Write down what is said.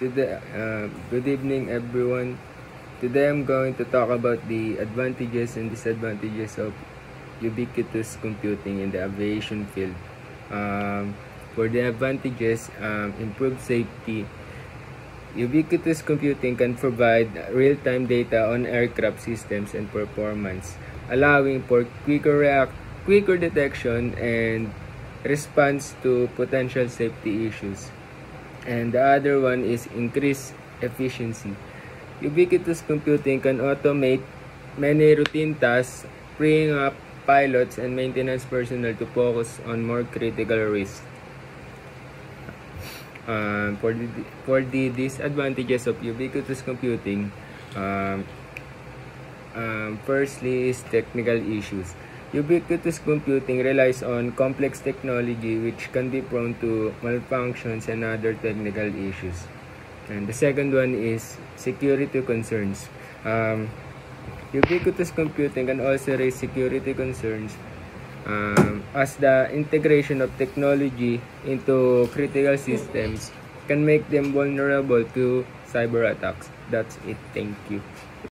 Good evening, everyone. Today I'm going to talk about the advantages and disadvantages of ubiquitous computing in the aviation field. For the advantages, improved safety. Ubiquitous computing can provide real-time data on aircraft systems and performance, allowing for quicker detection and response to potential safety issues. And the other one is increased efficiency. Ubiquitous computing can automate many routine tasks, freeing up pilots and maintenance personnel to focus on more critical risks. For the disadvantages of ubiquitous computing, firstly is technical issues. Ubiquitous computing relies on complex technology which can be prone to malfunctions and other technical issues. And the second one is security concerns. Ubiquitous computing can also raise security concerns as the integration of technology into critical systems can make them vulnerable to cyber attacks. That's it. Thank you.